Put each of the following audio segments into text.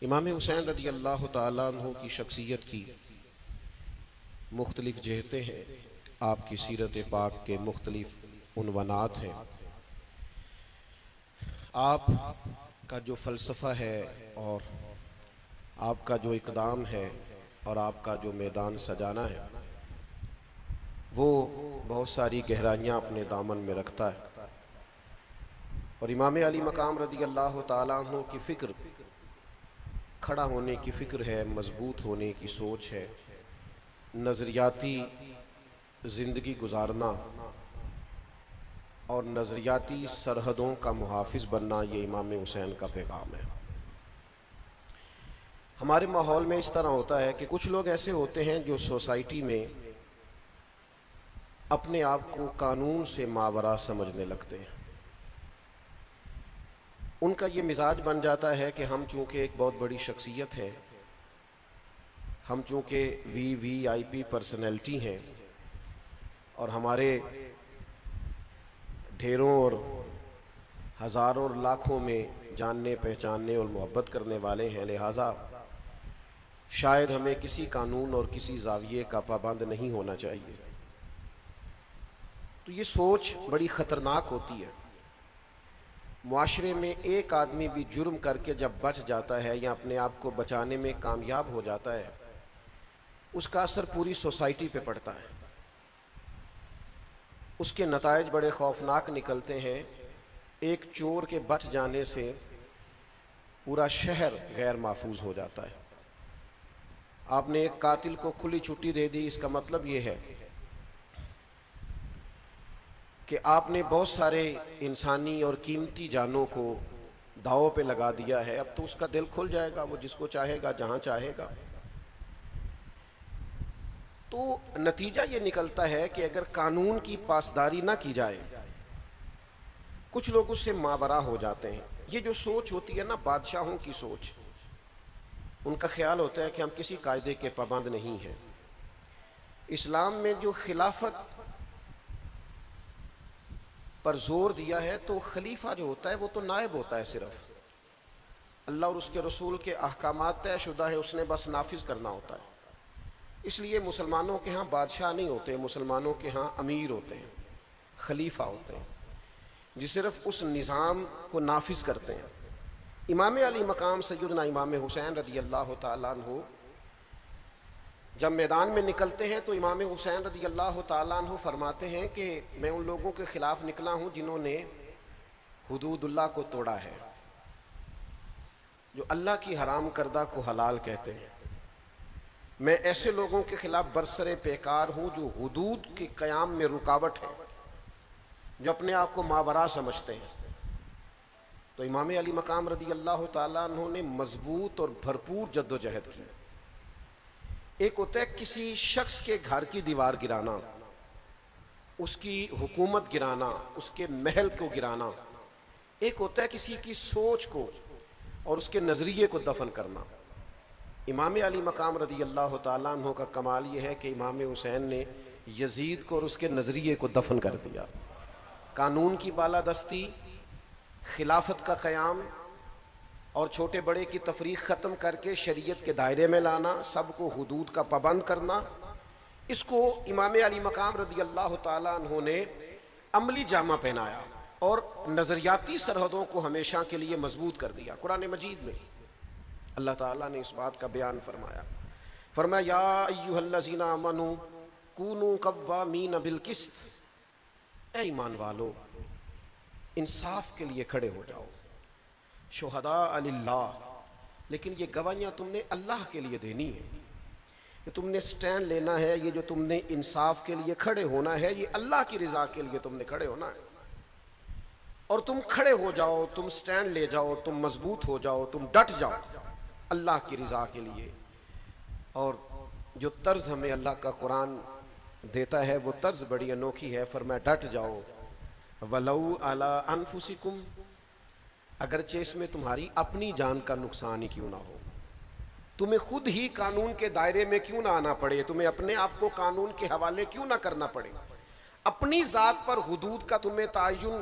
امام حسین رضی اللہ تعالیٰ عنہ کی شخصیت کی مختلف جہتیں ہیں، آپ کی سیرت پاک کے مختلف عنوانات ہیں۔ آپ کا جو فلسفہ ہے اور آپ کا جو اقدام ہے اور آپ کا جو میدان سجانا ہے وہ بہت ساری گہرائیاں اپنے دامن میں رکھتا ہے، اور امام علی مقام رضی اللہ تعالیٰ عنہ کی فکر کھڑا ہونے کی فکر ہے، مضبوط ہونے کی سوچ ہے، نظریاتی زندگی گزارنا اور نظریاتی سرحدوں کا محافظ بننا، یہ امام حسین کا پیغام ہے۔ ہمارے ماحول میں اس طرح ہوتا ہے کہ کچھ لوگ ایسے ہوتے ہیں جو سوسائٹی میں اپنے آپ کو قانون سے ماوراء سمجھنے لگتے ہیں۔ ان کا یہ مزاج بن جاتا ہے کہ ہم چونکہ ایک بہت بڑی شخصیت ہیں، ہم چونکہ وی آئی پی پرسنالٹی ہیں، اور ہمارے ڈھیروں اور ہزاروں اور لاکھوں میں جاننے پہچاننے اور محبت کرنے والے ہیں، لہٰذا شاید ہمیں کسی قانون اور کسی زاویے کا پابند نہیں ہونا چاہیے۔ تو یہ سوچ بڑی خطرناک ہوتی ہے۔ معاشرے میں ایک آدمی بھی جرم کر کے جب بچ جاتا ہے یا اپنے آپ کو بچانے میں کامیاب ہو جاتا ہے، اس کا اثر پوری سوسائٹی پہ پڑتا ہے، اس کے نتائج بڑے خوفناک نکلتے ہیں۔ ایک چور کے بچ جانے سے پورا شہر غیر محفوظ ہو جاتا ہے۔ آپ نے ایک قاتل کو کھلی چھٹی دے دی، اس کا مطلب یہ ہے کہ آپ نے بہت سارے انسانی اور قیمتی جانوں کو داؤ پہ لگا دیا ہے۔ اب تو اس کا دل کھل جائے گا، وہ جس کو چاہے گا جہاں چاہے گا۔ تو نتیجہ یہ نکلتا ہے کہ اگر قانون کی پاسداری نہ کی جائے، کچھ لوگ اس سے ماوراء ہو جاتے ہیں۔ یہ جو سوچ ہوتی ہے نا، بادشاہوں کی سوچ، ان کا خیال ہوتا ہے کہ ہم کسی قاعدے کے پابند نہیں ہیں۔ اسلام میں جو خلافت پر زور دیا ہے، تو خلیفہ جو ہوتا ہے وہ تو نائب ہوتا ہے، صرف اللہ اور اس کے رسول کے احکامات طے شدہ ہیں، اس نے بس نافذ کرنا ہوتا ہے۔ اس لیے مسلمانوں کے ہاں بادشاہ نہیں ہوتے، مسلمانوں کے ہاں امیر ہوتے ہیں، خلیفہ ہوتے ہیں، جو صرف اس نظام کو نافذ کرتے ہیں۔ امام علی مقام سیدنا امام حسین رضی اللہ تعالیٰ عنہ جب میدان میں نکلتے ہیں تو امام حسین رضی اللہ تعالیٰ عنہ فرماتے ہیں کہ میں ان لوگوں کے خلاف نکلا ہوں جنہوں نے حدود اللہ کو توڑا ہے، جو اللہ کی حرام کردہ کو حلال کہتے ہیں۔ میں ایسے لوگوں کے خلاف برسر پیکار ہوں جو حدود کے قیام میں رکاوٹ ہے، جو اپنے آپ کو ماوراء سمجھتے ہیں۔ تو امام علی مقام رضی اللہ تعالیٰ عنہ نے مضبوط اور بھرپور جد و جہد کی۔ ایک ہوتا ہے کسی شخص کے گھر کی دیوار گرانا، اس کی حکومت گرانا، اس کے محل کو گرانا۔ ایک ہوتا ہے کسی کی سوچ کو اور اس کے نظریے کو دفن کرنا۔ امام علی مقام رضی اللہ تعالیٰ عنہ کا کمال یہ ہے کہ امام حسین نے یزید کو اور اس کے نظریے کو دفن کر دیا۔ قانون کی بالادستی، خلافت کا قیام اور چھوٹے بڑے کی تفریق ختم کر کے شریعت کے دائرے میں لانا، سب کو حدود کا پابند کرنا، اس کو امام علی مقام رضی اللہ تعالیٰ عنہ نے عملی جامہ پہنایا اور نظریاتی سرحدوں کو ہمیشہ کے لیے مضبوط کر دیا۔ قرآن مجید میں اللہ تعالیٰ نے اس بات کا بیان فرمایا یا ایھا الذین آمنوا کونوا قوامین بالقسط، اے ایمان والو انصاف کے لیے کھڑے ہو جاؤ، شہداء للہ، لیکن یہ گواہیاں تم نے اللہ کے لیے دینی ہے، یہ تم نے سٹینڈ لینا ہے، یہ جو تم نے انصاف کے لیے کھڑے ہونا ہے، یہ اللہ کی رضا کے لیے تم نے کھڑے ہونا ہے۔ اور تم کھڑے ہو جاؤ، تم سٹینڈ لے جاؤ، تم مضبوط ہو جاؤ، تم ڈٹ جاؤ اللہ کی رضا کے لیے۔ اور جو طرز ہمیں اللہ کا قرآن دیتا ہے وہ طرز بڑی انوکھی ہے، فرمایا ڈٹ جاؤ، وَلَوْ عَلَىٰ أَنفُسِكُمْ، اگرچہ اس میں تمہاری اپنی جان کا نقصان ہی کیوں نہ ہو، تمہیں خود ہی قانون کے دائرے میں کیوں نہ آنا پڑے، تمہیں اپنے آپ کو قانون کے حوالے کیوں نہ کرنا پڑے، اپنی ذات پر حدود کا تمہیں تعین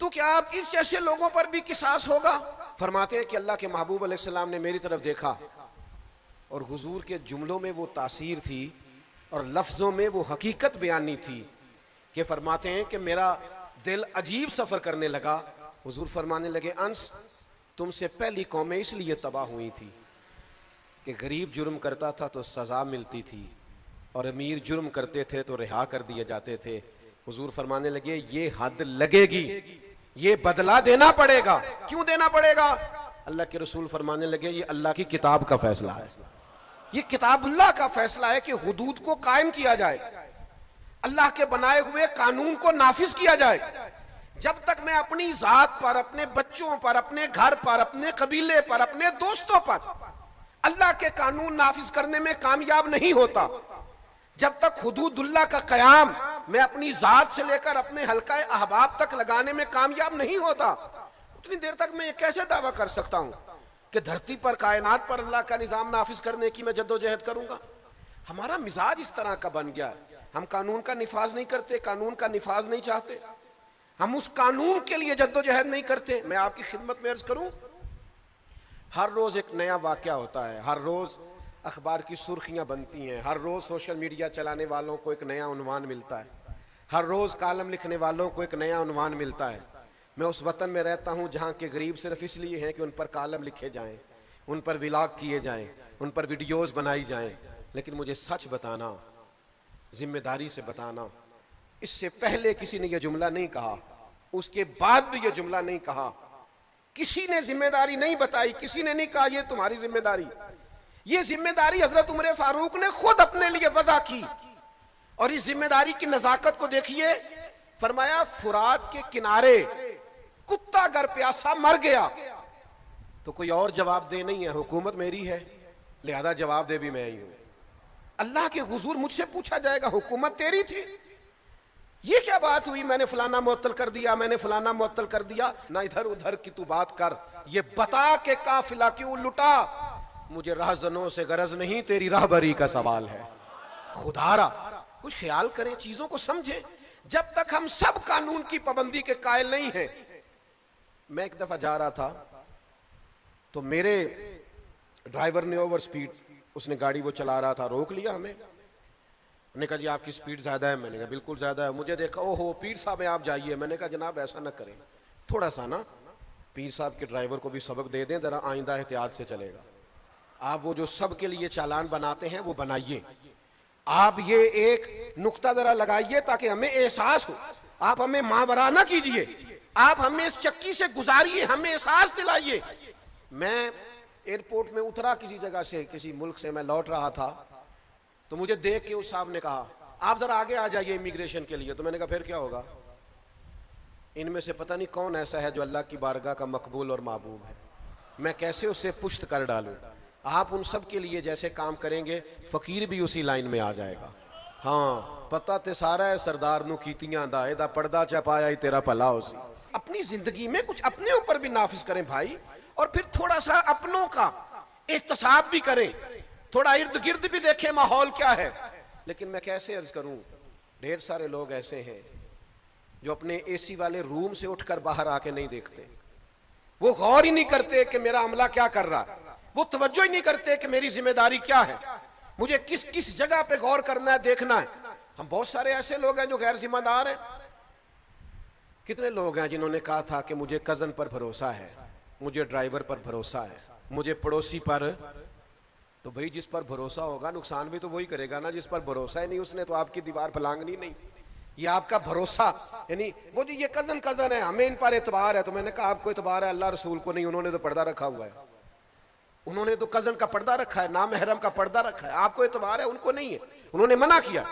تو کیا اب اس جیسے لوگوں پر بھی قصاص ہوگا؟ فرماتے ہیں کہ اللہ کے محبوب علیہ السلام نے میری طرف دیکھا اور حضور کے جملوں میں وہ تاثیر تھی اور لفظوں میں وہ حقیقت بیانی تھی کہ فرماتے ہیں کہ میرا دل عجیب سفر کرنے لگا. حضور فرمانے لگے انس تم سے پہلی قومیں اس لیے تباہ ہوئی تھی کہ غریب جرم کرتا تھا تو سزا ملتی تھی اور امیر جرم کرتے تھے تو رہا کر دیے جاتے تھے. حضور فرمانے لگے یہ حد لگے گی, یہ بدلہ دینا پڑے گا. کیوں دینا پڑے گا؟ اللہ کے رسول فرمانے لگے یہ اللہ کی کتاب کا فیصلہ ہے, یہ کتاب اللہ کا فیصلہ ہے کہ حدود کو قائم کیا جائے, اللہ کے بنائے ہوئے قانون کو نافذ کیا جائے. جب تک میں اپنی ذات پر, اپنے بچوں پر, اپنے گھر پر, اپنے قبیلے پر, اپنے دوستوں پر اللہ کے قانون نافذ کرنے میں کامیاب نہیں ہوتا, جب تک حدود اللہ کا قیام میں اپنی ذات سے لے کر اپنے حلقہ احباب تک لگانے میں کامیاب نہیں ہوتا, اتنی دیر تک میں یہ کیسے دعویٰ کر سکتا ہوں کہ دھرتی پر, کائنات پر اللہ کا نظام نافذ کرنے کی میں جدوجہد کروں گا؟ ہمارا مزاج اس طرح کا بن گیا ہے, ہم قانون کا نفاذ نہیں کرتے, قانون کا نفاذ نہیں چاہتے, ہم اس قانون کے لیے جدوجہد نہیں کرتے. میں آپ کی خدمت میں عرض کروں, ہر روز ایک نیا واقعہ ہوتا ہے, ہر روز اخبار کی سرخیاں بنتی ہیں, ہر روز سوشل میڈیا چلانے والوں کو ایک نیا عنوان ملتا ہے, ہر روز کالم لکھنے والوں کو ایک نیا عنوان ملتا ہے. میں اس وطن میں رہتا ہوں جہاں کے غریب صرف اس لیے ہیں کہ ان پر کالم لکھے جائیں, ان پر ولاگ کیے جائیں, ان پر ویڈیوز بنائی جائیں. لیکن مجھے سچ بتانا, ذمہ داری سے بتانا, اس سے پہلے کسی نے یہ جملہ نہیں کہا, اس کے بعد بھی یہ جملہ نہیں کہا, کسی نے ذمہ داری نہیں بتائی, کسی نے نہیں کہا یہ تمہاری ذمہ داری. یہ ذمہ داری حضرت عمر فاروق نے خود اپنے لیے وضع کی, اور اس ذمہ داری کی نزاکت کو دیکھیے. فرمایا فرات کے کنارے کتا اگر پیاسا مر گیا تو کوئی اور جواب دے نہیں ہے, حکومت میری ہے لہذا جواب دے بھی میں ہی ہوں. اللہ کے حضور مجھ سے پوچھا جائے گا حکومت تیری تھی, یہ کیا بات ہوئی, میں نے فلانا معطل کر دیا, میں نے فلانا معطل کر دیا. نہ ادھر ادھر کی تو بات کر, یہ بتا کہ قافلہ کیوں لٹا. مجھے راہزنوں سے غرض نہیں, تیری راہبری کا سوال ہے. خدا را کچھ خیال کریں, چیزوں کو سمجھیں. جب تک ہم سب قانون کی پابندی کے قائل نہیں ہیں. میں ایک دفعہ جا رہا تھا تو میرے ڈرائیور نے اوور سپیڈ, اس نے گاڑی وہ چلا رہا تھا, روک لیا ہمیں, نے کہا جی آپ کی سپیڈ زیادہ ہے. میں نے کہا بالکل زیادہ ہے. مجھے دیکھا اوہو پیر صاحب ہیں آپ جائیے. میں نے کہا جناب ایسا نہ کریں, تھوڑا سا نا پیر صاحب کے ڈرائیور کو بھی سبق دے دیں, ذرا آئندہ احتیاط سے چلے گا. آپ وہ جو سب کے لیے چالان بناتے ہیں وہ بنائیے, آپ یہ ایک نقطہ ذرا لگائیے تاکہ ہمیں احساس ہو. آپ ہمیں ماورا نہ کیجئے, آپ ہمیں اس چکی سے گزاریے, ہمیں احساس دلائیے. میں ایئرپورٹ میں اترا کسی جگہ سے, کسی ملک سے میں لوٹ رہا تھا, تو مجھے دیکھ کے اس صاحب نے کہا آپ ذرا آگے آ جائیے امیگریشن کے لیے. تو میں نے کہا پھر کیا ہوگا, ان میں سے پتہ نہیں کون ایسا ہے جو اللہ کی بارگاہ کا مقبول اور محبوب ہے, میں کیسے اسے پشت کر ڈالوں. آپ ان سب کے لیے جیسے کام کریں گے فقیر بھی اسی لائن میں آ جائے گا. ہاں پتہ تے سارا ہے سردار نو کیتیاں دا, ایدہ پردہ چپایا ہی تیرا پلا ہو سی. اپنی زندگی میں کچھ اپنے اوپر بھی نافذ کریں بھائی, اور پھر تھوڑا سا اپنوں کا احتساب بھی کریں, تھوڑا ارد گرد بھی دیکھیں ماحول کیا ہے. لیکن میں کیسے عرض کروں, ڈھیر سارے لوگ ایسے ہیں جو اپنے اے سی والے روم سے اٹھ کر باہر آ کے نہیں دیکھتے, وہ غور ہی نہیں کرتے کہ میرا عملہ کیا کر رہا, وہ توجہ ہی نہیں کرتے کہ میری ذمہ داری کیا ہے, مجھے کس کس جگہ پہ غور کرنا ہے, دیکھنا ہے. ہم بہت سارے ایسے لوگ ہیں جو غیر ذمہ دار ہیں. کتنے لوگ ہیں جنہوں نے کہا تھا کہ مجھے کزن پر بھروسہ ہے, مجھے ڈرائیور پر بھروسہ ہے, مجھے پڑوسی پر. تو بھئی جس پر بھروسہ ہوگا نقصان بھی تو وہی کرے گا نا, جس پر بھروسہ ہی نہیں اس نے تو آپ کی دیوار پھلانگنی نہیں. یہ آپ کا بھروسہ, یعنی وہ جو یہ کزن ہے ہمیں ان پر اعتبار ہے. تو میں نے کہا آپ کو اعتبار ہے, اللہ رسول کو نہیں, انہوں نے تو پردہ رکھا ہوا ہے, انہوں نے تو کزن کا پردہ رکھا ہے, نامحرم کا پردہ رکھا ہے. آپ کو اعتبار ہے, ان کو نہیں ہے, انہوں نے منع کیا.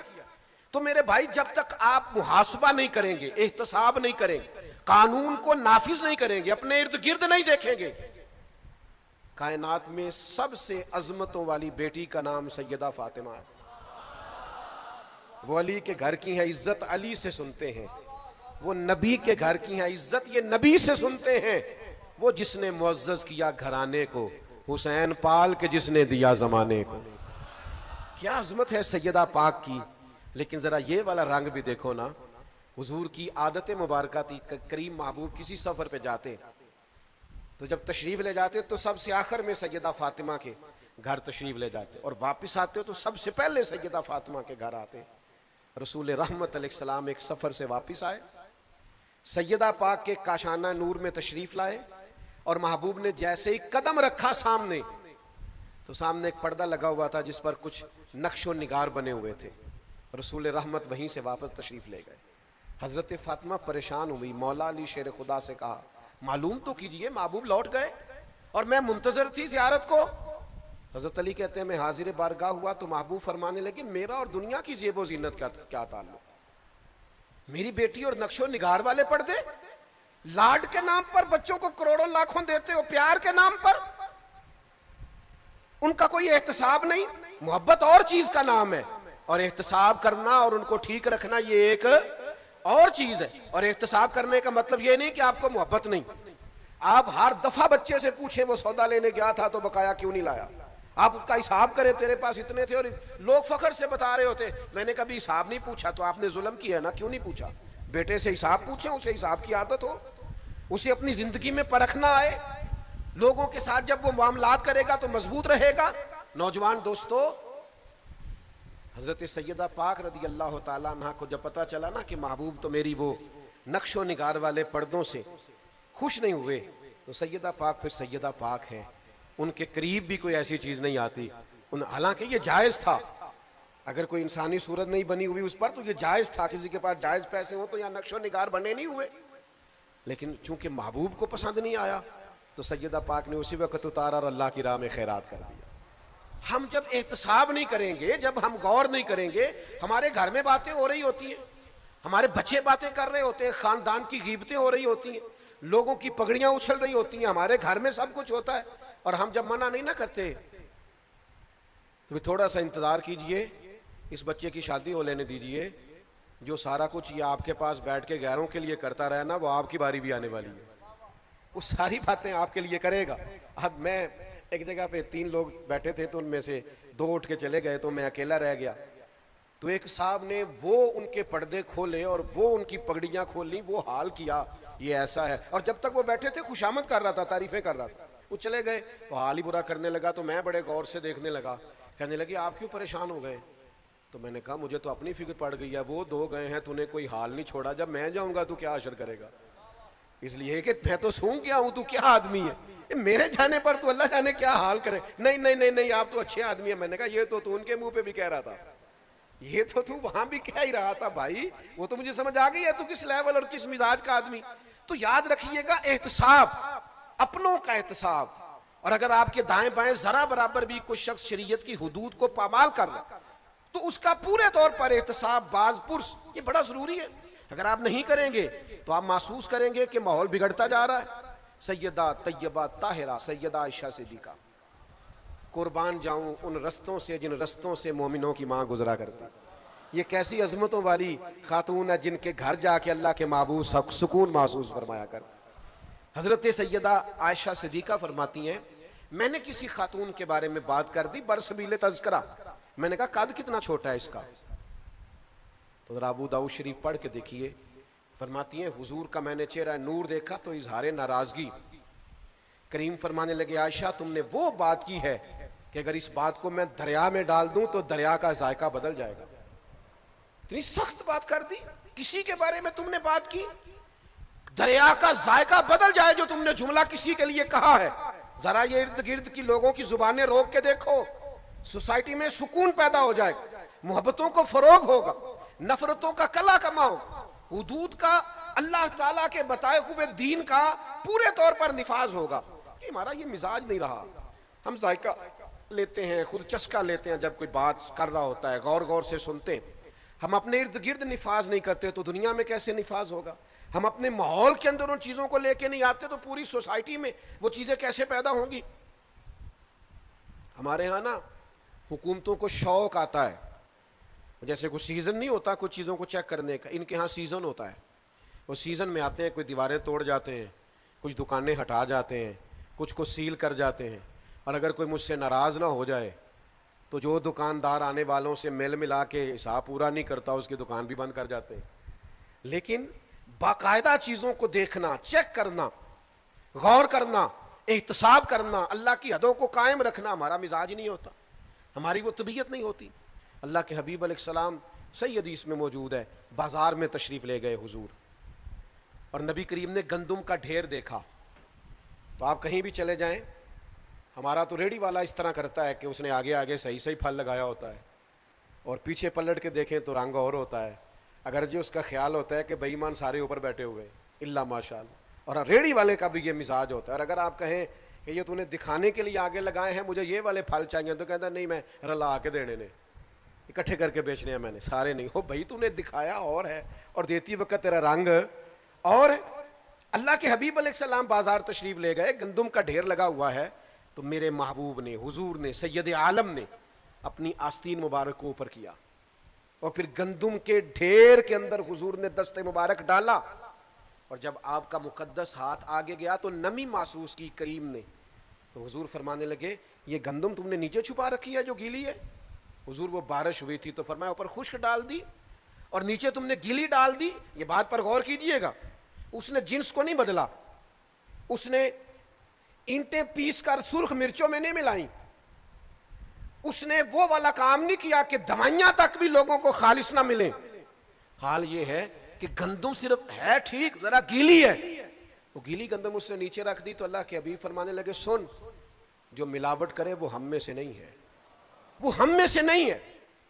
تو میرے بھائی جب تک آپ محاسبہ نہیں کریں گے, احتساب نہیں کریں گے, قانون کو نافذ نہیں کریں گے, اپنے ارد گرد نہیں دیکھیں گے. کائنات میں سب سے عظمتوں والی بیٹی کا نام سیدہ فاطمہ ہے, وہ علی کے گھر کی ہیں, عزت علی سے سنتے ہیں. وہ نبی کے گھر کی ہیں, عزت یہ نبی سے سنتے ہیں. وہ جس نے معزز کیا گھرانے کو, حسین پال کے جس نے دیا زمانے کو. کیا عظمت ہے سیدہ پاک کی. لیکن ذرا یہ والا رنگ بھی دیکھو نا, حضور کی عادت مبارکہ تھی، کریم محبوب کسی سفر پہ جاتے تو جب تشریف لے جاتے تو سب سے آخر میں سیدہ فاطمہ کے گھر تشریف لے جاتے، اور واپس آتے تو سب سے پہلے سیدہ فاطمہ کے گھر آتے۔ رسول رحمت علیہ السلام ایک سفر سے واپس آئے، سیدہ پاک کے کاشانہ نور میں تشریف لائے، اور محبوب نے جیسے ہی قدم رکھا سامنے تو سامنے ایک پردہ لگا ہوا تھا جس پر کچھ نقش و نگار بنے ہوئے تھے۔ رسول رحمت وہیں سے واپس تشریف لے گئے۔ حضرت فاطمہ پریشان ہوئی، مولا علی شیر خدا سے کہا معلوم تو کیجئے محبوب لوٹ گئے اور میں منتظر تھی زیارت کو۔ حضرت علی کہتے ہیں میں حاضر بارگاہ ہوا تو محبوب فرمانے لگے میرا اور دنیا کی زیب و زینت کا کیا تعلق، میری بیٹی اور نقش و نگار والے پردے، لاڈ کے نام پر بچوں کو کروڑوں لاکھوں دیتے ہو، پیار کے نام پر ان کا کوئی احتساب نہیں۔ محبت اور چیز کا نام ہے، اور احتساب کرنا اور ان کو ٹھیک رکھنا یہ ایک اور چیز ہے۔ اور احتساب کرنے کا مطلب یہ نہیں کہ آپ کو محبت نہیں۔ آپ ہر دفعہ بچے سے پوچھیں وہ سودا لینے گیا تھا تو بقایا کیوں نہیں لایا، آپ اس کا حساب کریں تیرے پاس اتنے تھے، اور لوگ فخر سے بتا رہے ہوتے میں نے کبھی حساب نہیں پوچھا، تو آپ نے ظلم کیا نا، کیوں نہیں پوچھا؟ بیٹے سے حساب پوچھیں، اسے حساب کی عادت ہو، اسے اپنی زندگی میں پرکھنا آئے، لوگوں کے ساتھ جب وہ معاملات کرے گا تو مضبوط رہے گا۔ نوجوان دوستو، حضرت سیدہ پاک رضی اللہ تعالیٰ عنہ کو جب پتا چلا نا کہ محبوب تو میری وہ نقش و نگار والے پردوں سے خوش نہیں ہوئے، تو سیدہ پاک پھر سیدہ پاک ہیں، ان کے قریب بھی کوئی ایسی چیز نہیں آتی۔ حالانکہ یہ جائز تھا، اگر کوئی انسانی صورت نہیں بنی ہوئی اس پر تو یہ جائز تھا، کسی کے پاس جائز پیسے ہوں تو یہاں نقش و نگار بنے نہیں ہوئے، لیکن چونکہ محبوب کو پسند نہیں آیا تو سیدہ پاک نے اسی وقت اتارا اور اللہ کی راہ میں خیرات کر دیا۔ ہم جب احتساب نہیں کریں گے، جب ہم غور نہیں کریں گے، ہمارے گھر میں باتیں ہو رہی ہوتی ہیں، ہمارے بچے باتیں کر رہے ہوتے ہیں، خاندان کی غیبتیں ہو رہی ہوتی ہیں، لوگوں کی پگڑیاں اچھل رہی ہوتی ہیں، ہمارے گھر میں سب کچھ ہوتا ہے، اور ہم جب منع نہیں نہ کرتے تو تھوڑا سا انتظار کیجئے، اس بچے کی شادی ہو لینے دیجئے، جو سارا کچھ یہ آپ کے پاس بیٹھ کے غیروں کے لیے کرتا رہا نا، وہ آپ کی باری بھی آنے والی ہے، وہ ساری باتیں آپ کے لیے کرے گا۔ اب میں ایک جگہ پہ 3 لوگ بیٹھے تھے تو ان میں سے 2 اٹھ کے چلے گئے تو میں اکیلا رہ گیا، تو ایک صاحب نے وہ ان کے پردے کھولے اور وہ ان کی پگڑیاں کھولیں، وہ حال کیا یہ ایسا ہے، اور جب تک وہ بیٹھے تھے خوشامد کر رہا تھا، تعریفیں کر رہا تھا، وہ چلے گئے وہ حال ہی برا کرنے لگا، تو میں بڑے غور سے دیکھنے لگا، کہنے لگے آپ کیوں پریشان ہو گئے؟ تو میں نے کہا مجھے تو اپنی فکر پڑ گئی ہے، وہ 2 گئے ہیں تو نے کوئی حال نہیں چھوڑا، جب میں جاؤں گا تو کیا اشر کرے گا، اس لیے کہ میں تو سونگ گیا ہوں، تو کیا آدمی ہے، میرے جانے پر تو اللہ جانے کیا حال کرے، نہیں نہیں نہیں نہیں آپ تو اچھے آدمی ہیں۔ میں نے کہا یہ تو ان کے منہ پہ بھی کہہ رہا تھا، یہ تو وہاں بھی کہہ ہی رہا تھا بھائی، وہ تو مجھے سمجھ آ گئی ہے تو کس لیول اور کس مزاج کا آدمی۔ تو یاد رکھیے گا احتساب، اپنوں کا احتساب، اور اگر آپ کے دائیں بائیں ذرا برابر بھی کوئی شخص شریعت کی حدود کو پامال کر رہا تو اس کا پورے طور پر احتساب باز پرس، یہ بڑا ضروری ہے۔ اگر آپ نہیں کریں گے تو آپ محسوس کریں گے کہ ماحول بگڑتا جا رہا ہے۔ سیدہ طیبہ طاہرہ سیدہ عائشہ صدیقہ، قربان جاؤں ان رستوں سے جن رستوں سے مومنوں کی ماں گزرا کرتی، یہ کیسی عظمتوں والی خاتون ہے جن کے گھر جا کے اللہ کے محبوب سکون محسوس فرمایا کر۔ حضرت سیدہ عائشہ صدیقہ فرماتی ہیں میں نے کسی خاتون کے بارے میں بات کر دی برسبیل تذکرہ، میں نے کہا قد کتنا چھوٹا ہے اس کا، تو ذرا ابو داؤد شریف پڑھ کے دیکھیے، فرماتی ہیں حضور کا میں نے چہرہ نور دیکھا تو اظہار ناراضگی، کریم فرمانے لگے عائشہ تم نے وہ بات کی ہے کہ اگر اس بات کو میں دریا میں ڈال دوں تو دریا کا ذائقہ بدل جائے گا۔ اتنی سخت بات کر دی، کسی کے بارے میں تم نے بات کی دریا کا ذائقہ بدل جائے، جو تم نے جملہ کسی کے لیے کہا ہے۔ ذرا یہ ارد گرد کی لوگوں کی زبانیں روک کے دیکھو، سوسائٹی میں سکون پیدا ہو جائے گا، محبتوں کو فروغ ہوگا، نفرتوں کا کلا کماؤ، حدود کا اللہ تعالیٰ کے بتائے ہوئے دین کا پورے طور پر نفاذ ہوگا۔ یہ ہمارا یہ مزاج نہیں رہا، ہم ذائقہ لیتے ہیں، خود چسکا لیتے ہیں، جب کوئی بات کر رہا ہوتا ہے غور غور سے سنتے ہیں، ہم اپنے ارد گرد نفاذ نہیں کرتے تو دنیا میں کیسے نفاذ ہوگا؟ ہم اپنے ماحول کے اندر ان چیزوں کو لے کے نہیں آتے تو پوری سوسائٹی میں وہ چیزیں کیسے پیدا ہوں گی؟ ہمارے ہاں نا حکومتوں کو شوق آتا ہے، جیسے کوئی سیزن نہیں ہوتا کچھ چیزوں کو چیک کرنے کا، ان کے ہاں سیزن ہوتا ہے، وہ سیزن میں آتے ہیں، کوئی دیواریں توڑ جاتے ہیں، کچھ دکانیں ہٹا جاتے ہیں، کچھ کو سیل کر جاتے ہیں، اور اگر کوئی مجھ سے ناراض نہ ہو جائے تو جو دکاندار آنے والوں سے میل ملا کے حساب پورا نہیں کرتا اس کی دکان بھی بند کر جاتے ہیں۔ لیکن باقاعدہ چیزوں کو دیکھنا، چیک کرنا، غور کرنا، احتساب کرنا، اللہ کی حدوں کو قائم رکھنا ہمارا مزاج نہیں ہوتا، ہماری وہ طبیعت نہیں ہوتی۔ اللہ کے حبیب علیہ السلام صحیح حدیث میں موجود ہے، بازار میں تشریف لے گئے حضور، اور نبی کریم نے گندم کا ڈھیر دیکھا۔ تو آپ کہیں بھی چلے جائیں، ہمارا تو ریڑھی والا اس طرح کرتا ہے کہ اس نے آگے آگے صحیح صحیح پھل لگایا ہوتا ہے، اور پیچھے پلٹ کے دیکھیں تو رنگ اور ہوتا ہے، اگر جو اس کا خیال ہوتا ہے کہ بے ایمان سارے اوپر بیٹھے ہوئے الا ماشاء اللہ۔ اور ریڑھی والے کا بھی یہ مزاج ہوتا ہے، اور اگر آپ کہیں کہ یہ تو نے دکھانے کے لیے آگے لگائے ہیں، مجھے یہ والے پھل چاہیے، تو کہتا نہیں، میں رلا کے دینے نے، اکٹھے کر کے بیچنے ہیں میں نے، سارے نہیں ہو بھائی، تو نے دکھایا اور ہے، اور دیتی وقت تیرا رنگ اور۔ اللہ کے حبیب علیہ السلام بازار تشریف لے گئے، گندم کا ڈھیر لگا ہوا ہے، تو میرے محبوب نے، حضور نے، سید عالم نے اپنی آستین مبارک کو اوپر کیا، اور پھر گندم کے ڈھیر کے اندر حضور نے دست مبارک ڈالا، اور جب آپ کا مقدس ہاتھ آگے گیا تو نمی محسوس کی کریم نے، تو حضور فرمانے لگے یہ گندم تم نے نیچے چھپا رکھی ہے جو گیلی ہے؟ حضور وہ بارش ہوئی تھی تو فرمایا اوپر خشک ڈال دی اور نیچے تم نے گیلی ڈال دی۔ یہ بات پر غور کیجئے گا، اس نے جنس کو نہیں بدلا، اس نے اینٹیں پیس کر سرخ مرچوں میں نہیں ملائیں، اس نے وہ والا کام نہیں کیا کہ دوائیاں تک بھی لوگوں کو خالص نہ ملیں۔ حال یہ ہے کہ گندم صرف ہے ٹھیک، ذرا گیلی ہے، وہ گیلی گندم اس نے نیچے رکھ دی، تو اللہ کے حبیب فرمانے لگے سن، جو ملاوٹ کرے وہ ہم میں سے نہیں ہے، وہ ہم میں سے نہیں ہے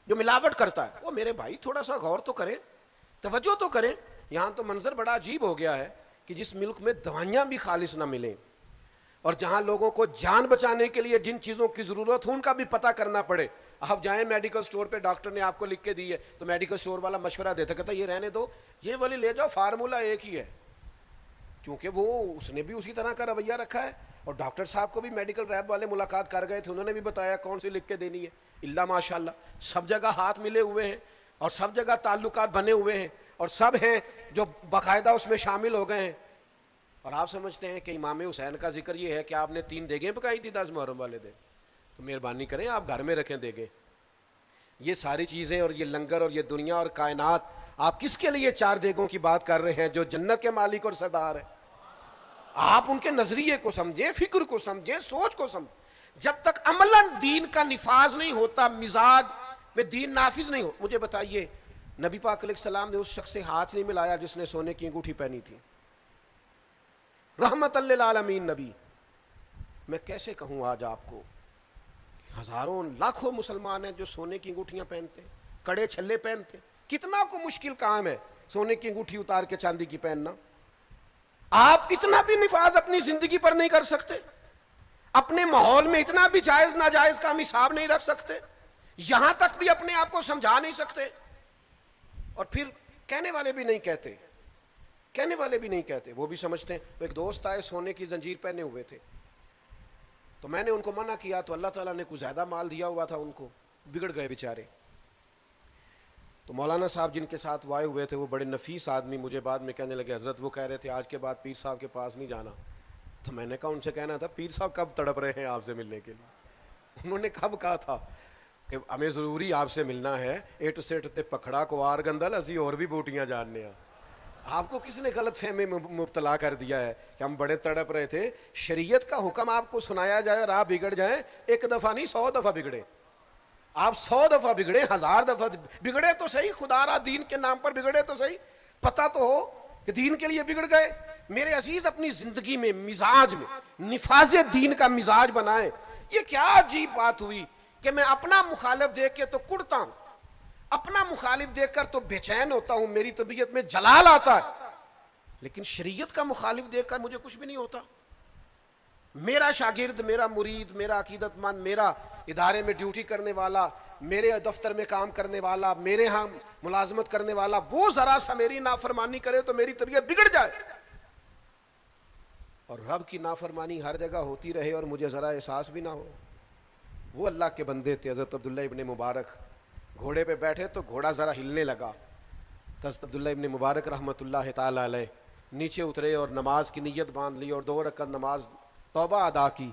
جو ملاوٹ کرتا ہے۔ وہ میرے بھائی تھوڑا سا غور تو کریں، توجہ تو کریں، یہاں تو منظر بڑا عجیب ہو گیا ہے کہ جس ملک میں دوائیاں بھی خالص نہ ملیں، اور جہاں لوگوں کو جان بچانے کے لیے جن چیزوں کی ضرورت ہو ان کا بھی پتہ کرنا پڑے۔ آپ جائیں میڈیکل سٹور پہ، ڈاکٹر نے آپ کو لکھ کے دی ہے تو میڈیکل سٹور والا مشورہ دیتا، کہتا یہ رہنے دو، یہ والی لے جاؤ، فارمولہ ایک ہی ہے، کیونکہ وہ اس نے بھی اسی طرح کا رویہ رکھا ہے۔ اور ڈاکٹر صاحب کو بھی میڈیکل ریپ والے ملاقات کر گئے تھے، انہوں نے بھی بتایا کون سی لکھ کے دینی ہے، اللہ ماشاء اللہ سب جگہ ہاتھ ملے ہوئے ہیں، اور سب جگہ تعلقات بنے ہوئے ہیں، اور سب ہیں جو باقاعدہ اس میں شامل ہو گئے ہیں۔ اور آپ سمجھتے ہیں کہ امام حسین کا ذکر یہ ہے کہ آپ نے 3 دیگیں پکائی تھی 10 محرم والے دن، تو مہربانی کریں آپ گھر میں رکھیں دیگیں۔ یہ ساری چیزیں اور یہ لنگر اور یہ دنیا اور کائنات، آپ کس کے لیے 4 دیگوں کی بات کر رہے ہیں؟ جو جنت کے مالک اور سردار ہیں۔ آپ ان کے نظریے کو سمجھیں، فکر کو سمجھیں، سوچ کو سمجھیں۔ جب تک عملاً دین کا نفاذ نہیں ہوتا، مزاج میں دین نافذ نہیں ہو۔ مجھے بتائیے، نبی پاک علیہ السلام نے اس شخص سے ہاتھ نہیں ملایا جس نے سونے کی انگوٹھی پہنی تھی، رحمت للعالمین نبی۔ میں کیسے کہوں آج آپ کو، ہزاروں لاکھوں مسلمان ہیں جو سونے کی انگوٹھیاں پہنتے، کڑے چھلے پہنتے، کتنا کو مشکل کام ہے سونے کی انگوٹھی اتار کے چاندی کی پہننا۔ آپ اتنا بھی نفاذ اپنی زندگی پر نہیں کر سکتے، اپنے ماحول میں اتنا بھی جائز ناجائز کا ہم حساب نہیں رکھ سکتے، یہاں تک بھی اپنے آپ کو سمجھا نہیں سکتے، اور پھر کہنے والے بھی نہیں کہتے، کہنے والے بھی نہیں کہتے، وہ بھی سمجھتے ہیں۔ ایک دوست آئے سونے کی زنجیر پہنے ہوئے تھے، تو میں نے ان کو منع کیا، تو اللہ تعالیٰ نے کچھ زیادہ مال دیا ہوا تھا ان کو، بگڑ گئے بیچارے۔ تو مولانا صاحب جن کے ساتھ وائے ہوئے تھے وہ بڑے نفیس آدمی مجھے بعد میں کہنے لگے حضرت وہ کہہ رہے تھے آج کے بعد پیر صاحب کے پاس نہیں جانا۔ تو میں نے کہا ان سے کہنا تھا پیر صاحب کب تڑپ رہے ہیں آپ سے ملنے کے لیے؟ انہوں نے کب کہا تھا کہ ہمیں ضروری آپ سے ملنا ہے، ایٹ سیٹ تے پکھڑا کو آر گندل اسی اور بھی بوٹیاں جاننے ہیں۔ آپ کو کس نے غلط فہمی میں مبتلا کر دیا ہے کہ ہم بڑے تڑپ رہے تھے؟ شریعت کا حکم آپ کو سنایا جائے اور آپ بگڑ جائیں، ایک دفعہ نہیں 100 دفعہ بگڑے، آپ 100 دفعہ بگڑے، 1000 دفعہ بگڑے تو صحیح، خدا را دین کے نام پر بگڑے تو صحیح، پتہ تو ہو کہ دین کے لیے بگڑ گئے۔ میرے عزیز اپنی زندگی میں مزاج میں نفاذ دین کا مزاج بنائیں۔ یہ کیا عجیب بات ہوئی کہ میں اپنا مخالف دیکھ کے تو کڑتا ہوں، اپنا مخالف دیکھ کر تو بے چین ہوتا ہوں، میری طبیعت میں جلال آتا ہے، لیکن شریعت کا مخالف دیکھ کر مجھے کچھ بھی نہیں ہوتا۔ میرا شاگرد، میرا مرید، میرا عقیدت مند، میرا ادارے میں ڈیوٹی کرنے والا، میرے دفتر میں کام کرنے والا، میرے ہاں ملازمت کرنے والا، وہ ذرا سا میری نافرمانی کرے تو میری طبیعت بگڑ جائے، اور رب کی نافرمانی ہر جگہ ہوتی رہے اور مجھے ذرا احساس بھی نہ ہو۔ وہ اللہ کے بندے تھے، حضرت عبداللہ ابن مبارک گھوڑے پہ بیٹھے تو گھوڑا ذرا ہلنے لگا، تو حضرت عبداللہ ابن مبارک رحمۃ اللہ تعالی علیہ نیچے اترے اور نماز کی نیت باندھ لی اور 2 رکعت نماز توبہ ادا کی۔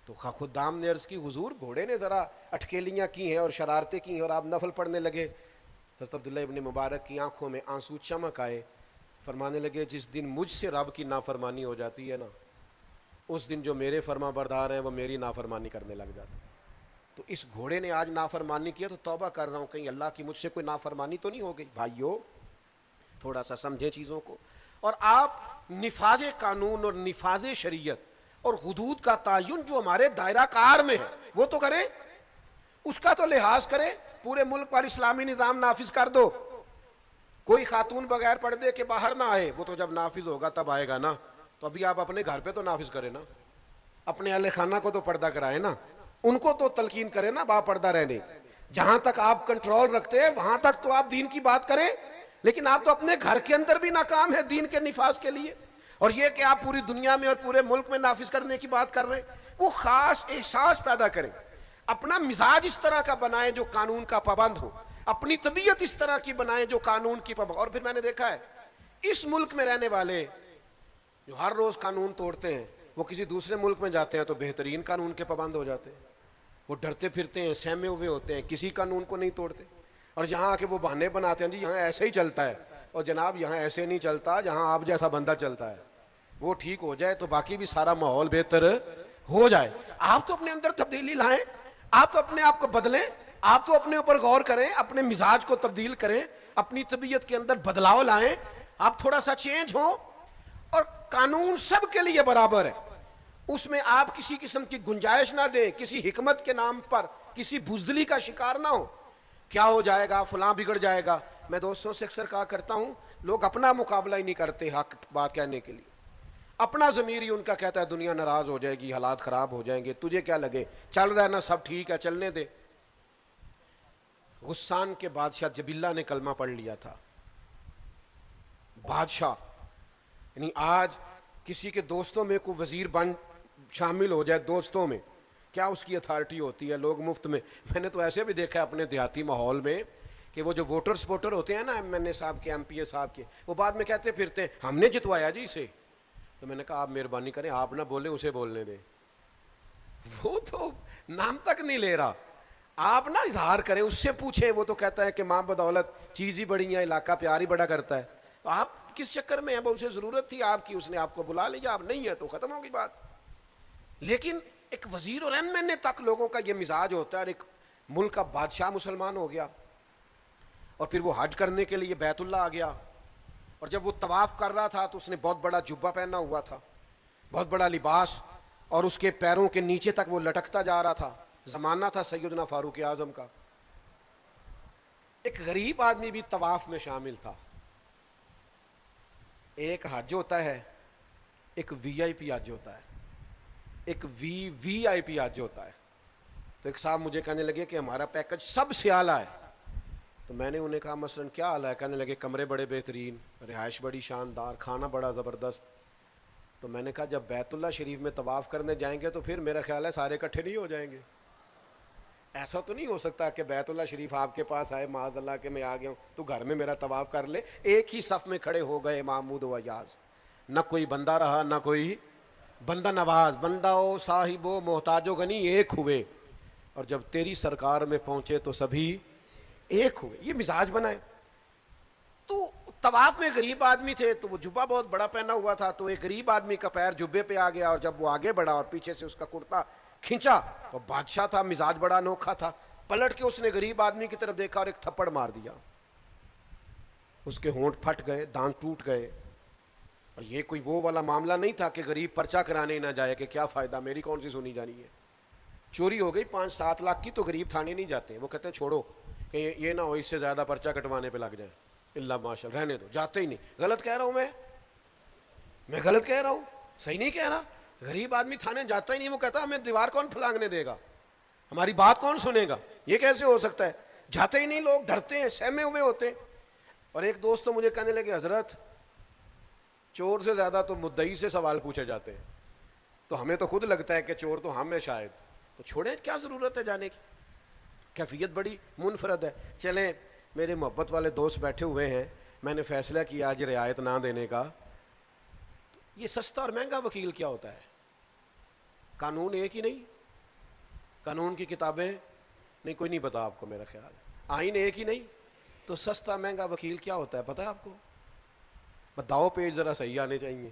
تو خدام نے عرض کی حضور گھوڑے نے ذرا اٹکیلیاں کی ہیں اور شرارتیں کی ہیں اور آپ نفل پڑھنے لگے۔ حضرت عبداللہ ابن مبارک کی آنکھوں میں آنسو چمک آئے، فرمانے لگے جس دن مجھ سے رب کی نافرمانی ہو جاتی ہے نا، اس دن جو میرے فرما بردار ہیں وہ میری نافرمانی کرنے لگ جاتے. تو اس گھوڑے نے آج نافرمانی کیا تو توبہ کر رہا ہوں کہیں اللہ کی مجھ سے کوئی نافرمانی تو نہیں ہو گئی. بھائیو تھوڑا سا سمجھیں چیزوں کو. اور آپ نفاذ قانون اور نفاذ شریعت اور حدود کا تعین جو ہمارے دائرہ کار میں ہے وہ تو کریں، اس کا تو لحاظ کریں. پورے ملک پر اسلامی نظام نافذ کر دو، کوئی خاتون بغیر پردے کے باہر نہ آئے، وہ تو جب نافذ ہوگا تب آئے گا نا. تو ابھی آپ اپنے گھر پہ تو نافذ کریں نا، اپنے اہل خانہ کو تو پردہ کرائے نا، ان کو تو تلقین کریں نا با پردہ رہنے. جہاں تک آپ کنٹرول رکھتے ہیں وہاں تک تو آپ دین کی بات کریں، لیکن آپ تو اپنے گھر کے اندر بھی ناکام ہے دین کے نفاذ کے لیے. اور یہ کہ آپ پوری دنیا میں اور پورے ملک میں نافذ کرنے کی بات کر رہے ہیں. وہ خاص احساس پیدا کریں، اپنا مزاج اس طرح کا بنائیں جو قانون کا پابند ہو، اپنی طبیعت اس طرح کی بنائیں جو قانون کی پابند. اور پھر میں نے دیکھا ہے اس ملک میں رہنے والے جو ہر روز قانون توڑتے ہیں وہ کسی دوسرے ملک میں جاتے ہیں تو بہترین قانون کے پابند ہو جاتے ہیں. وہ ڈرتے پھرتے ہیں، سہمے ہوئے ہوتے ہیں، کسی قانون کو نہیں توڑتے. اور جہاں آ کے وہ بہانے بناتے ہیں جی یہاں ایسے ہی چلتا ہے، اور جناب یہاں ایسے نہیں چلتا، جہاں آپ جیسا بندہ چلتا ہے وہ ٹھیک ہو جائے تو باقی بھی سارا ماحول بہتر ہو جائے. آپ تو اپنے اندر تبدیلی لائیں، آپ تو اپنے آپ کو بدلیں، آپ تو اپنے اوپر غور کریں، اپنے مزاج کو تبدیل کریں، اپنی طبیعت کے اندر بدلاؤ لائیں، آپ تھوڑا سا چینج ہوں. اور قانون سب کے لیے برابر ہے، اس میں آپ کسی قسم کی گنجائش نہ دیں، کسی حکمت کے نام پر کسی بزدلی کا شکار نہ ہو. کیا ہو جائے گا، فلاں بگڑ جائے گا. میں دوستوں سے اکثر کہا کرتا ہوں لوگ اپنا مقابلہ ہی نہیں کرتے حق بات کہنے کے لیے. اپنا ضمیر ہی ان کا کہتا ہے دنیا ناراض ہو جائے گی، حالات خراب ہو جائیں گے، تجھے کیا لگے، چل رہا ہے نا سب ٹھیک ہے چلنے دے. غسان کے بادشاہ جبیلہ نے کلمہ پڑھ لیا تھا. بادشاہ یعنی آج کسی کے دوستوں میں کوئی وزیر بن شامل ہو جائے دوستوں میں، کیا اس کی اتھارٹی ہوتی ہے؟ لوگ مفت میں. میں نے تو ایسے بھی دیکھا ہے اپنے دیہاتی ماحول میں کہ وہ جو ووٹر سپورٹر ہوتے ہیں نا ایم این اے صاحب کے، ایم پی اے صاحب کے، وہ بعد میں کہتے پھرتے ہیں ہم نے جتوایا جی اسے. تو میں نے کہا آپ مہربانی کریں، آپ نہ بولیں اسے بولنے دیں، وہ تو نام تک نہیں لے رہا. آپ نہ اظہار کریں، اس سے پوچھیں. وہ تو کہتا ہے کہ ماں بدولت چیز ہی بڑی ہے، علاقہ پیار ہی بڑا کرتا ہے. تو آپ کس چکر میں ہیں؟ اسے ضرورت تھی آپ کی، اس نے آپ کو بلا لیا، آپ نہیں ہے تو ختم ہوگی بات. لیکن ایک وزیر اور ایم این اے تک لوگوں کا یہ مزاج ہوتا ہے. اور ایک ملک کا بادشاہ مسلمان ہو گیا اور پھر وہ حج کرنے کے لیے بیت اللہ آ گیا، اور جب وہ طواف کر رہا تھا تو اس نے بہت بڑا جبہ پہنا ہوا تھا، بہت بڑا لباس، اور اس کے پیروں کے نیچے تک وہ لٹکتا جا رہا تھا. زمانہ تھا سیدنا فاروق اعظم کا. ایک غریب آدمی بھی طواف میں شامل تھا. ایک حج ہوتا ہے، ایک وی آئی پی حج ہوتا ہے، ایک وی آئی پی حج ہوتا ہے. تو ایک صاحب مجھے کہنے لگے کہ ہمارا پیکج سب سے اعلیٰ ہے. تو میں نے انہیں کہا مثلاً کیا اعلیٰ ہے؟ کہنے لگے کمرے بڑے بہترین، رہائش بڑی شاندار، کھانا بڑا زبردست. تو میں نے کہا جب بیت اللہ شریف میں طواف کرنے جائیں گے تو پھر میرا خیال ہے سارے اکٹھے نہیں ہو جائیں گے. ایسا تو نہیں ہو سکتا کہ بیت اللہ شریف آپ کے پاس آئے معاذ اللہ کہ میں آ گیا ہوں تو گھر میں میرا طواف کر لے. ایک ہی صف میں کھڑے ہو گئے محمود و ایاز، نہ کوئی بندہ رہا نہ کوئی بندہ نواز. بندہ و صاحب و محتاج و غنی ایک ہوئے، اور جب تیری سرکار میں پہنچے تو سبھی ایک ہوئے. یہ مزاج بنائے. تو طواف میں غریب آدمی تھے تو وہ جبہ بہت بڑا پہنا ہوا تھا، تو ایک غریب آدمی کا پیر جبے پہ آ گیا، اور جب وہ آگے بڑھا اور پیچھے سے اس کا کرتا کھینچا تو بادشاہ تھا، مزاج بڑا انوکھا تھا، پلٹ کے اس نے غریب آدمی کی طرف دیکھا اور ایک تھپڑ مار دیا. اس کے ہونٹ پھٹ گئے، دانت ٹوٹ گئے. اور یہ کوئی وہ والا معاملہ نہیں تھا کہ غریب پرچہ کرانے نہ جائے کہ کیا فائدہ، میری کون سی سنی جانی ہے. چوری ہو گئی 5-7 لاکھ کی تو غریب تھانے نہیں جاتے، وہ کہتے ہیں چھوڑو کہ یہ نہ ہو اس سے زیادہ پرچہ کٹوانے پہ لگ جائے، اللہ ماشاء اللہ رہنے دو، جاتے ہی نہیں. غلط کہہ رہا ہوں میں غلط کہہ رہا ہوں، صحیح نہیں کہہ رہا. غریب آدمی تھانے جاتا ہی نہیں، وہ کہتا ہمیں دیوار کون پھلانگنے دے گا، ہماری بات کون سنے گا. یہ کیسے ہو سکتا ہے؟ جاتے ہی نہیں لوگ، ڈرتے ہیں، سہمے ہوئے ہوتے ہیں. اور ایک دوست تو مجھے کہنے لگے حضرت چور سے زیادہ تو مدعی سے سوال پوچھے جاتے ہیں، تو ہمیں تو خود لگتا ہے کہ چور تو ہم ہیں شاید، تو چھوڑیں کیا ضرورت ہے جانے کی. کیفیت بڑی منفرد ہے. چلیں میرے محبت والے دوست بیٹھے ہوئے ہیں، میں نے فیصلہ کیا آج رعایت نہ دینے کا. یہ سستا اور مہنگا وکیل کیا ہوتا ہے؟ قانون ایک ہی نہیں، قانون کی کتابیں نہیں، کوئی نہیں پتا آپ کو، میرا خیال ہے آئین ایک ہی نہیں، تو سستا مہنگا وکیل کیا ہوتا ہے پتہ ہے آپ کو؟ بتاؤ پیج ذرا صحیح آنے چاہیے،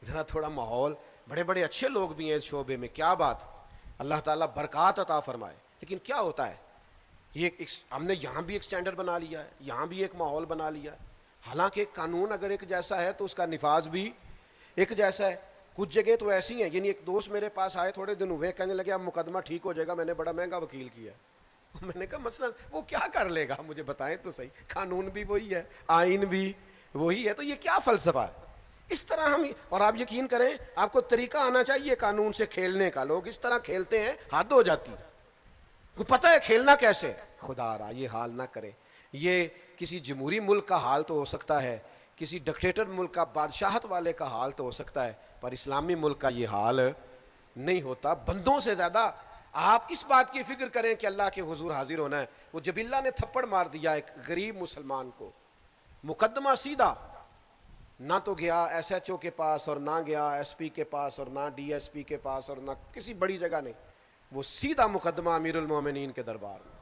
ذرا تھوڑا ماحول، بڑے بڑے اچھے لوگ بھی ہیں اس شعبے میں، کیا بات، اللہ تعالیٰ برکات عطا فرمائے، لیکن کیا ہوتا ہے یہ ہم نے یہاں بھی ایک سٹینڈرڈ بنا لیا ہے، یہاں بھی ایک ماحول بنا لیا ہے، حالانکہ قانون اگر ایک جیسا ہے تو اس کا نفاذ بھی ایک جیسا ہے۔ کچھ جگہ تو ایسی ہیں، یعنی ایک دوست میرے پاس آئے تھوڑے دن ہوئے، کہنے لگے اب مقدمہ ٹھیک ہو جائے گا، میں نے بڑا مہنگا وکیل کیا ہے۔ میں نے کہا مثلا وہ کیا کر لے گا، مجھے بتائیں تو صحیح، قانون بھی وہی ہے، آئین بھی وہی ہے، تو یہ کیا فلسفہ ہے؟ اس طرح ہم، اور آپ یقین کریں آپ کو طریقہ آنا چاہیے قانون سے کھیلنے کا، لوگ اس طرح کھیلتے ہیں حد ہو جاتی ہے، کو پتہ ہے کھیلنا کیسے، خدا را یہ حال نہ کرے، یہ کسی جمہوری ملک کا حال تو ہو سکتا ہے، کسی ڈکٹیٹر ملک کا، بادشاہت والے کا حال تو ہو سکتا ہے، پر اسلامی ملک کا یہ حال نہیں ہوتا۔ بندوں سے زیادہ آپ اس بات کی فکر کریں کہ اللہ کے حضور حاضر ہونا ہے۔ وہ جبلہ نے تھپڑ مار دیا ایک غریب مسلمان کو، مقدمہ سیدھا، نہ تو گیا ایس ایچ او کے پاس اور نہ گیا ایس پی کے پاس اور نہ ڈی ایس پی کے پاس اور نہ کسی بڑی جگہ نہیں، وہ سیدھا مقدمہ امیر المومنین کے دربار میں،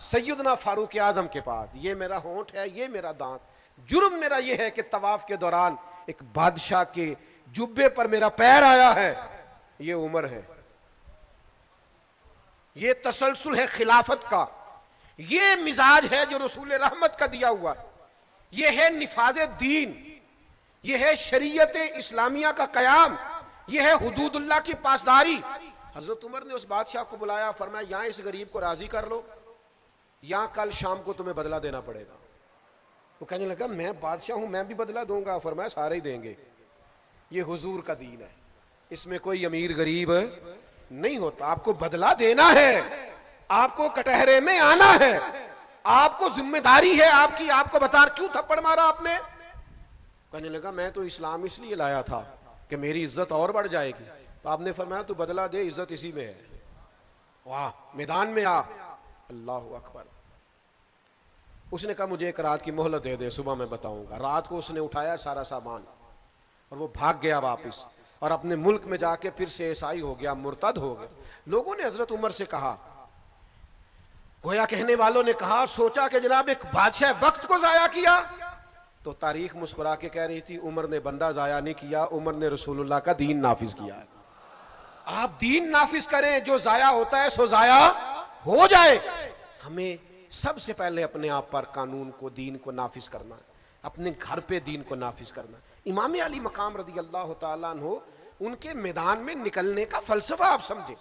سیدنا فاروق اعظم کے پاس، یہ میرا ہونٹ ہے، یہ میرا دانت، جرم میرا یہ ہے کہ طواف کے دوران ایک بادشاہ کے جبے پر میرا پیر آیا ہے، یہ عمر ہے، یہ تسلسل ہے خلافت کا، یہ مزاج ہے جو رسول رحمت کا دیا ہوا، یہ ہے نفاذ دین، یہ ہے شریعت اسلامیہ کا قیام، یہ ہے حدود اللہ کی پاسداری۔ حضرت عمر نے اس بادشاہ کو بلایا، فرمایا یہاں اس غریب کو راضی کر لو، یہاں کل شام کو تمہیں بدلہ دینا پڑے گا۔ وہ کہنے لگا میں بادشاہ ہوں، میں بھی بدلہ دوں گا؟ فرمایا سارے ہی دیں گے، یہ حضور کا دین ہے، اس میں کوئی امیر غریب نہیں ہوتا، آپ کو بدلہ دینا ہے، آپ کو کٹہرے میں آنا ہے، آپ کو ذمہ داری ہے آپ کی، آپ کو بتا کیوں تھپڑ مارا آپ نے؟ کہنے لگا میں تو اسلام اس لیے لایا تھا کہ میری عزت اور بڑھ جائے گی، تو آپ نے فرمایا تو بدلہ دے، عزت اسی میں ہے، واہ میدان میں آ، اللہ اکبر۔ اس نے کہا مجھے ایک رات کی مہلت دے دے، صبح میں بتاؤں گا۔ رات کو اس نے اٹھایا سارا سامان اور وہ بھاگ گیا واپس، اور اپنے ملک میں جا کے پھر سے عیسائی ہو گیا، مرتد ہو گیا۔ لوگوں نے حضرت عمر سے کہا، گویا کہنے والوں نے کہا، سوچا کہ جناب ایک بادشاہ وقت کو ضائع کیا، تو تاریخ مسکرا کے کہہ رہی تھی عمر نے بندہ ضائع نہیں کیا، عمر نے رسول اللہ کا دین نافذ کیا ہے۔ آپ دین نافذ کریں، جو ضائع ہوتا ہے سو ضائع ہو جائے۔ ہمیں سب سے پہلے اپنے آپ پر قانون کو، دین کو نافذ کرنا، اپنے گھر پہ دین کو نافذ کرنا۔ امام علی مقام رضی اللہ تعالیٰ عنہ، ان کے میدان میں نکلنے کا فلسفہ آپ سمجھیں۔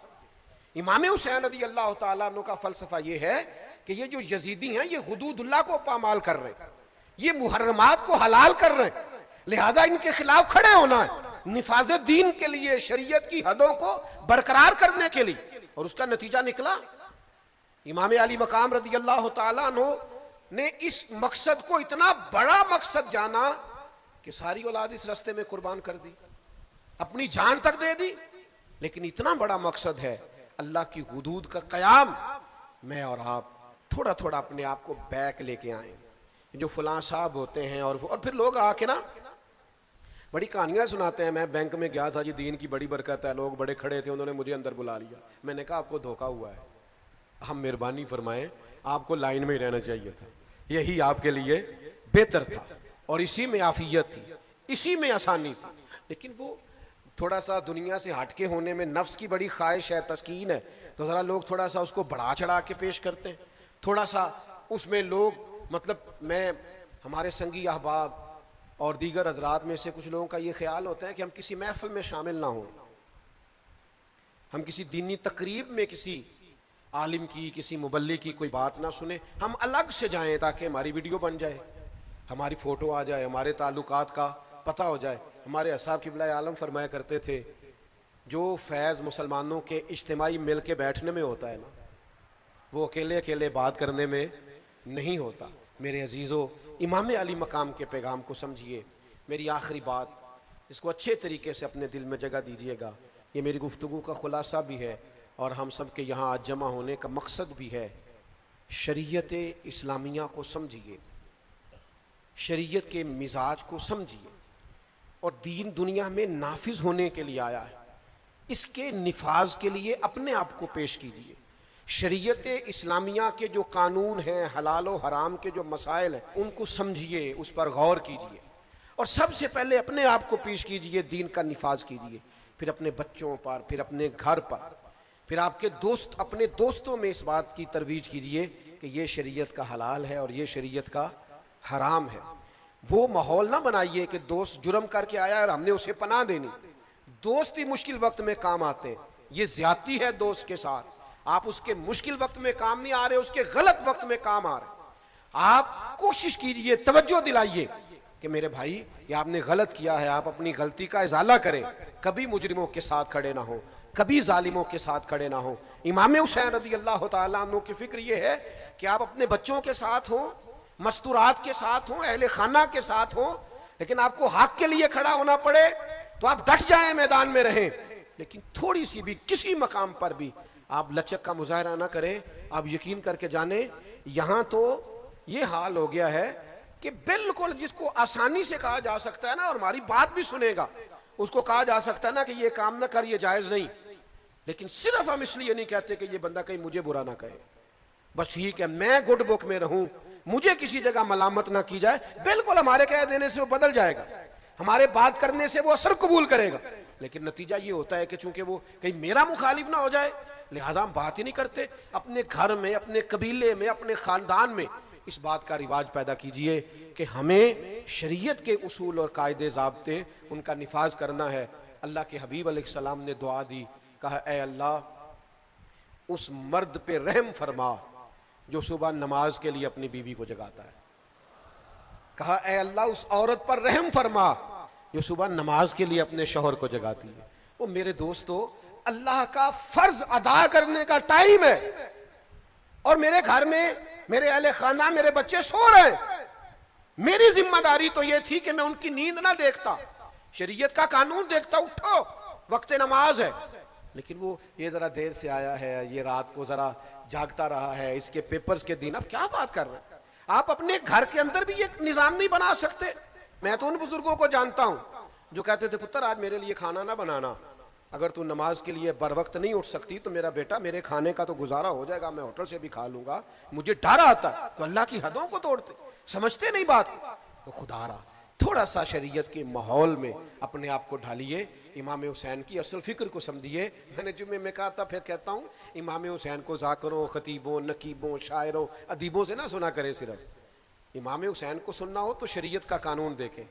امام حسین رضی اللہ تعالیٰ عنہ کا فلسفہ یہ ہے کہ یہ جو یزیدی ہیں یہ حدود اللہ کو پامال کر رہے ہیں، یہ محرمات کو حلال کر رہے ہیں، لہذا ان کے خلاف کھڑے ہونا ہے، نفاذ دین کے لیے، شریعت کی حدوں کو برقرار کرنے کے لیے۔ اور اس کا نتیجہ نکلا، امام علی مقام رضی اللہ تعالیٰ عنہ نے اس مقصد کو اتنا بڑا مقصد جانا کہ ساری اولاد اس راستے میں قربان کر دی، اپنی جان تک دے دی، لیکن اتنا بڑا مقصد ہے اللہ کی حدود کا قیام۔ میں اور آپ تھوڑا تھوڑا اپنے آپ کو بیک لے کے آئیں، جو فلاں صاحب ہوتے ہیں اور پھر لوگ آ کے نا بڑی کہانیاں سناتے ہیں، میں بینک میں گیا تھا جی، دین کی بڑی برکت ہے، لوگ بڑے کھڑے تھے، انہوں نے مجھے اندر بلا لیا، میں نے کہا آپ کو دھوکا ہوا ہے، ہم مہربانی فرمائیں، آپ کو لائن میں ہی رہنا چاہیے تھا، یہی آپ کے لیے بہتر تھا، اور اسی میں عافیت تھی، اسی میں آسانی تھی۔ لیکن وہ تھوڑا سا دنیا سے ہٹ کے ہونے میں نفس کی بڑی خواہش ہے، تسکین ہے، تو ذرا لوگ تھوڑا سا اس کو بڑھا چڑھا کے پیش کرتے ہیں، تھوڑا سا اس میں لوگ، مطلب میں، ہمارے سنگی احباب اور دیگر حضرات میں سے کچھ لوگوں کا یہ خیال ہوتا ہے کہ ہم کسی محفل میں شامل نہ ہوں، ہم کسی دینی تقریب میں کسی عالم کی، کسی مبلغ کی کوئی بات نہ سنیں، ہم الگ سے جائیں تاکہ ہماری ویڈیو بن جائے، ہماری فوٹو آ جائے، ہمارے تعلقات کا پتہ ہو جائے۔ ہمارے اصحاب قبلہ عالم فرمایا کرتے تھے، جو فیض مسلمانوں کے اجتماعی مل کے بیٹھنے میں ہوتا ہے نا، وہ اکیلے اکیلے بات کرنے میں نہیں ہوتا۔ میرے عزیزو، امام علی مقام کے پیغام کو سمجھیے۔ میری آخری بات، اس کو اچھے طریقے سے اپنے دل میں جگہ دیجیے گا، یہ میری گفتگو کا خلاصہ بھی ہے، اور ہم سب کے یہاں آج جمع ہونے کا مقصد بھی ہے۔ شریعت اسلامیہ کو سمجھیے، شریعت کے مزاج کو سمجھیے، اور دین دنیا میں نافذ ہونے کے لیے آیا ہے، اس کے نفاذ کے لیے اپنے آپ کو پیش کیجیے۔ شریعت اسلامیہ کے جو قانون ہیں، حلال و حرام کے جو مسائل ہیں، ان کو سمجھیے، اس پر غور کیجیے، اور سب سے پہلے اپنے آپ کو پیش کیجیے، دین کا نفاذ کیجیے، پھر اپنے بچوں پر، پھر اپنے گھر پر، پھر آپ کے دوست، اپنے دوستوں میں اس بات کی ترویج کیجیے کہ یہ شریعت کا حلال ہے اور یہ شریعت کا حرام ہے۔ وہ ماحول نہ بنائیے کہ دوست جرم کر کے آیا اور ہم نے اسے پناہ دینی۔ دوست ہی مشکل وقت میں کام آتے ہیں، یہ زیادتی ہے دوست کے ساتھ۔ آپ اس کے مشکل وقت میں کام نہیں آ رہے، اس کے غلط وقت میں کام آ رہے۔ آپ کوشش کیجئے، توجہ دلائیے کہ میرے بھائی یہ آپ نے غلط کیا ہے، آپ اپنی غلطی کا ازالہ کریں، کبھی مجرموں کے ساتھ کھڑے نہ ہوں، کبھی ظالموں کے ساتھ کھڑے نہ ہوں۔ امام حسین رضی اللہ تعالیٰ عنہ کی فکر یہ ہے کہ آپ اپنے بچوں کے ساتھ ہوں، مستورات کے ساتھ ہوں، اہل خانہ کے ساتھ ہوں، لیکن آپ کو حق کے لیے کھڑا ہونا پڑے تو آپ ڈٹ جائیں، میدان میں رہیں، لیکن تھوڑی سی بھی کسی مقام پر بھی آپ لچک کا مظاہرہ نہ کریں۔ آپ یقین کر کے جانیں، یہاں تو یہ حال ہو گیا ہے کہ بالکل جس کو آسانی سے کہا جا سکتا ہے نا، اور ہماری بات بھی سنے گا، اس کو کہا جا سکتا ہے نا کہ یہ کام نہ کر، یہ جائز نہیں، لیکن صرف ہم اس لیے نہیں کہتے کہ یہ بندہ کہیں مجھے برا نہ کہے، بس ٹھیک ہے میں گڈ بک میں رہوں، مجھے کسی جگہ ملامت نہ کی جائے۔ بالکل ہمارے کہہ دینے سے وہ بدل جائے گا، ہمارے بات کرنے سے وہ اثر قبول کرے گا، لیکن نتیجہ یہ ہوتا ہے کہ چونکہ وہ کہیں میرا مخالف نہ ہو جائے، لہذا ہم بات ہی نہیں کرتے۔ اپنے گھر میں، اپنے قبیلے میں، اپنے خاندان میں اس بات کا رواج پیدا کیجئے کہ ہمیں شریعت کے اصول اور قاعدے ضابطے ان کا نفاذ کرنا ہے۔ اللہ کے حبیب علیہ السلام نے دعا دی، کہا اے اللہ اس مرد پہ رحم فرما جو صبح نماز کے لیے اپنی بیوی کو جگاتا ہے، کہا اے اللہ اس عورت پر رحم فرما جو صبح نماز کے لیے اپنے شوہر کو جگاتی ہے۔ وہ میرے دوستو، اللہ کا فرض ادا کرنے کا ٹائم ہے، اور میرے گھر میں میرے اہل خانہ، میرے بچے سو رہے ہیں، میری ذمہ داری تو یہ تھی کہ میں ان کی نیند نہ دیکھتا، شریعت کا قانون دیکھتا، اٹھو وقت نماز ہے، لیکن وہ یہ ذرا دیر سے آیا ہے، یہ رات کو ذرا جاگتا رہا ہے، اس کے پیپرز کے دن۔ اب کیا بات کر رہے ہیں آپ؟ اپنے گھر کے اندر بھی ایک نظام نہیں بنا سکتے؟ میں تو ان بزرگوں کو جانتا ہوں جو کہتے تھے پتر آج میرے لیے کھانا نہ بنانا، اگر تو نماز کے لیے بر وقت نہیں اٹھ سکتی تو میرا بیٹا میرے کھانے کا تو گزارا ہو جائے گا، میں ہوٹل سے بھی کھا لوں گا، مجھے ڈر آتا ہے۔ تو اللہ کی حدوں کو توڑتے، سمجھتے نہیں بات کو۔ تو خدا را تھوڑا سا شریعت کے ماحول میں اپنے آپ کو ڈھالیے، امام حسین کی اصل فکر کو سمجھیے۔ میں نے جمعے میں کہا تھا، پھر کہتا ہوں، امام حسین کو ذاکروں، خطیبوں، نقیبوں، شاعروں، ادیبوں سے نہ سنا کریں، صرف امام حسین کو سننا ہو تو شریعت کا قانون دیکھیں،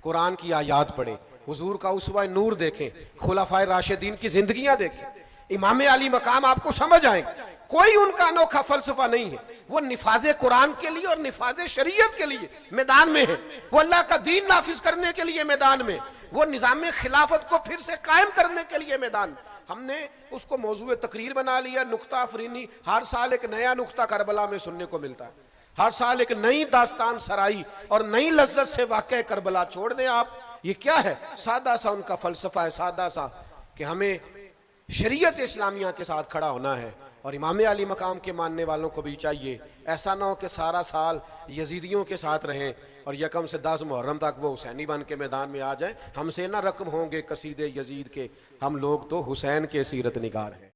قرآن کی آیات پڑھیں، حضور کا اسوہ نور دیکھیں، خلفائے راشدین کی زندگیاں دیکھیں، امام علی مقام آپ کو سمجھ آئیں گے۔ کوئی ان کا انوکھا فلسفہ نہیں ہے، وہ نفاذ قرآن کے لیے اور نفاذ شریعت کے لیے میدان میں ہے، وہ اللہ کا دین نافذ کرنے کے لیے میدان میں، وہ نظام خلافت کو پھر سے قائم کرنے کے لیے میدان میں۔ ہم نے اس کو موضوع تقریر بنا لیا، نکتہ افرینی، ہر سال ایک نیا نکتہ کربلا میں سننے کو ملتا ہے، ہر سال ایک نئی داستان سرائی اور نئی لذت سے واقع کربلا۔ چھوڑ دیں آپ، یہ کیا ہے؟ سادہ سا ان کا فلسفہ ہے، سادہ سا کہ ہمیں شریعت اسلامیہ کے ساتھ کھڑا ہونا ہے، اور امام علی مقام کے ماننے والوں کو بھی چاہیے ایسا نہ ہو کہ سارا سال یزیدیوں کے ساتھ رہیں اور یکم سے 10 محرم تک وہ حسینی بن کے میدان میں آ جائیں۔ ہم سے نہ رقم ہوں گے قصیدے یزید کے، ہم لوگ تو حسین کے سیرت نگار ہیں۔